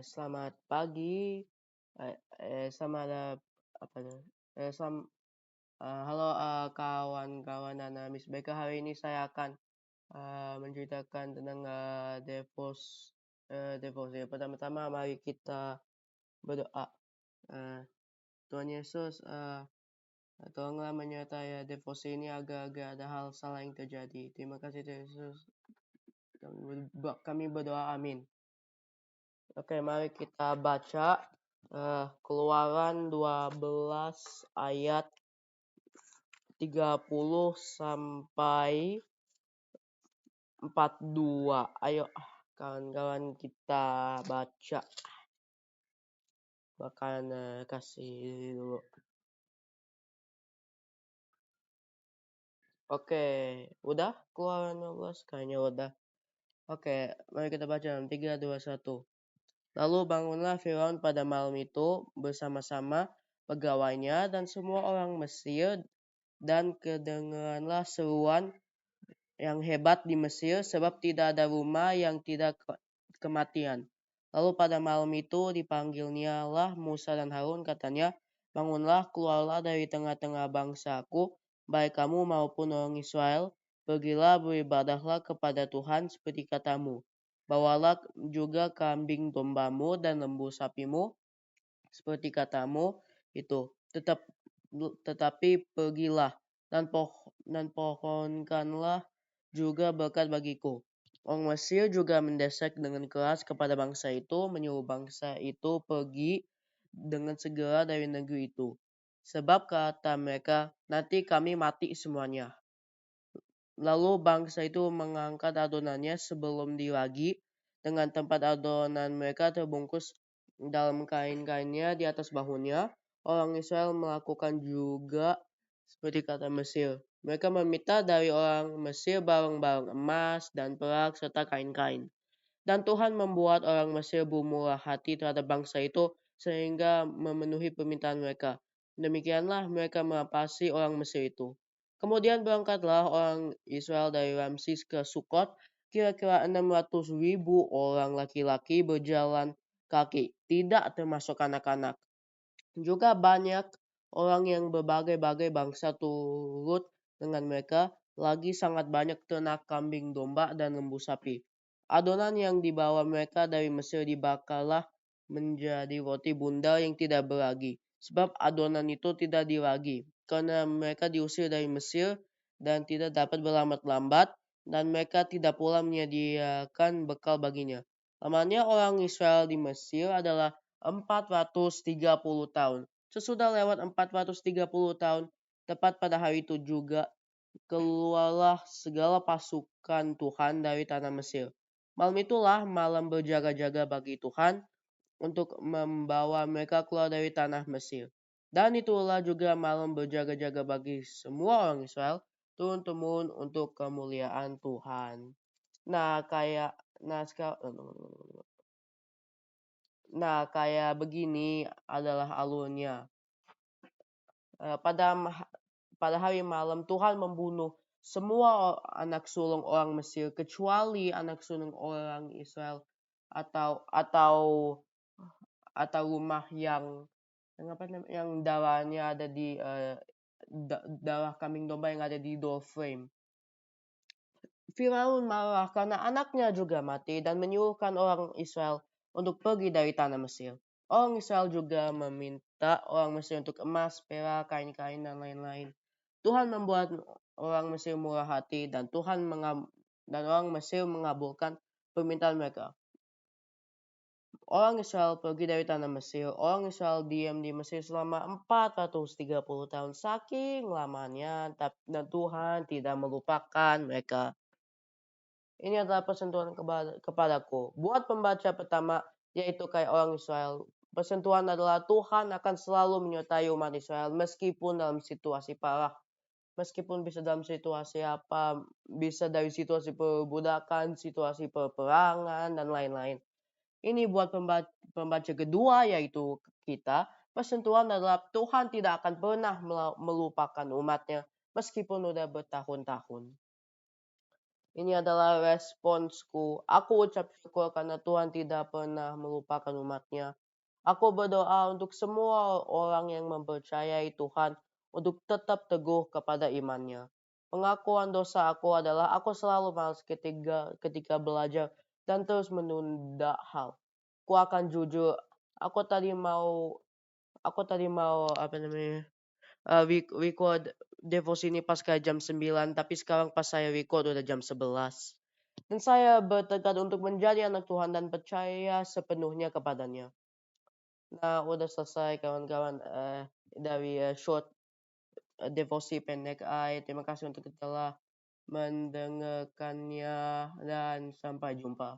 Selamat pagi. Selamat apa tuh? Halo kawan-kawan Miss Becca. Hari ini saya akan menceritakan tentang devosi. Pertama-tama mari kita berdoa. Tuhan Yesus, tolonglah menyertai devosi ini agar ada hal salah yang terjadi. Terima kasih Tuhan Yesus. Kami berdoa, amin. Oke, mari kita baca Keluaran 12 ayat 30 sampai 42. Ayo kawan-kawan kita baca. Bahkan kasih dulu. Oke, udah Keluaran 12 kayaknya udah. Oke, mari kita baca 3, 2, 1. Lalu bangunlah Firaun pada malam itu bersama-sama pegawainya dan semua orang Mesir, dan kedengaranlah seruan yang hebat di Mesir, sebab tidak ada rumah yang tidak kematian. Lalu pada malam itu dipanggilnyalah Musa dan Harun, katanya, bangunlah, keluarlah dari tengah-tengah bangsaku, baik kamu maupun orang Israel, pergilah beribadahlah kepada Tuhan seperti katamu. Bawalah juga kambing dombamu dan lembu sapimu seperti katamu itu. Tetapi pergilah dan pohonkanlah juga berkat bagiku. Orang Mesir juga mendesak dengan keras kepada bangsa itu, menyuruh bangsa itu pergi dengan segera dari negeri itu. Sebab kata mereka, nanti kami mati semuanya. Lalu bangsa itu mengangkat adonannya sebelum diragi, dengan tempat adonan mereka terbungkus dalam kain-kainnya di atas bahunya. Orang Israel melakukan juga seperti kata Mesir. Mereka meminta dari orang Mesir barang-barang emas dan perak serta kain-kain. Dan Tuhan membuat orang Mesir bermurah hati terhadap bangsa itu sehingga memenuhi permintaan mereka. Demikianlah mereka merampasi orang Mesir itu. Kemudian berangkatlah orang Israel dari Ramses ke Sukot, kira-kira 600.000 orang laki-laki berjalan kaki, tidak termasuk anak-anak. Juga banyak orang yang berbagai-bagai bangsa turut dengan mereka, lagi sangat banyak ternak kambing domba dan lembu sapi. Adonan yang dibawa mereka dari Mesir dibakarlah menjadi roti bundar yang tidak beragi, sebab adonan itu tidak diragi, karena mereka diusir dari Mesir dan tidak dapat berlambat-lambat, dan mereka tidak pula menyediakan bekal baginya. Lamanya orang Israel di Mesir adalah 430 tahun. Sesudah lewat 430 tahun, tepat pada hari itu juga, keluarlah segala pasukan Tuhan dari tanah Mesir. Malam itulah malam berjaga-jaga bagi Tuhan untuk membawa mereka keluar dari tanah Mesir. Dan itulah juga malam berjaga-jaga bagi semua orang Israel, turun-temurun untuk kemuliaan Tuhan. Kayak begini adalah alurnya. Pada hari malam Tuhan membunuh semua anak sulung orang Mesir kecuali anak sulung orang Israel atau rumah yang darahnya ada di darah kambing domba yang ada di door frame. Firaun marah karena anaknya juga mati dan menyuruhkan orang Israel untuk pergi dari tanah Mesir. Orang Israel juga meminta orang Mesir untuk emas, perak, kain-kain, dan lain-lain. Tuhan membuat orang Mesir murah hati dan orang Mesir mengabulkan permintaan mereka. Orang Israel pergi dari tanah Mesir. Orang Israel diam di Mesir selama 430 tahun. Saking lamanya, dan Tuhan tidak melupakan mereka. Ini adalah persentuhan kepadaku. Buat pembaca pertama, yaitu kayak orang Israel. Persentuhan adalah Tuhan akan selalu menyertai umat Israel meskipun dalam situasi parah. Meskipun bisa dalam situasi apa, bisa dari situasi perbudakan, situasi peperangan, dan lain-lain. Ini buat pembaca kedua, yaitu kita. Persentuhan adalah Tuhan tidak akan pernah melupakan umatnya meskipun udah bertahun-tahun. Ini adalah responsku. Aku ucap syukur karena Tuhan tidak pernah melupakan umatnya. Aku berdoa untuk semua orang yang mempercayai Tuhan untuk tetap teguh kepada imannya. Pengakuan dosa aku adalah aku selalu malas ketika belajar dan terus menunda hal. Aku akan jujur, aku tadi mau apa namanya? Record devosi ini pas kayak jam 9, tapi sekarang pas saya record udah jam 11. Dan saya bertekad untuk menjadi anak Tuhan dan percaya sepenuhnya kepadanya. Nah, udah selesai kawan-kawan dari short devosi pendek Terima kasih untuk telah mendengarkannya dan sampai jumpa.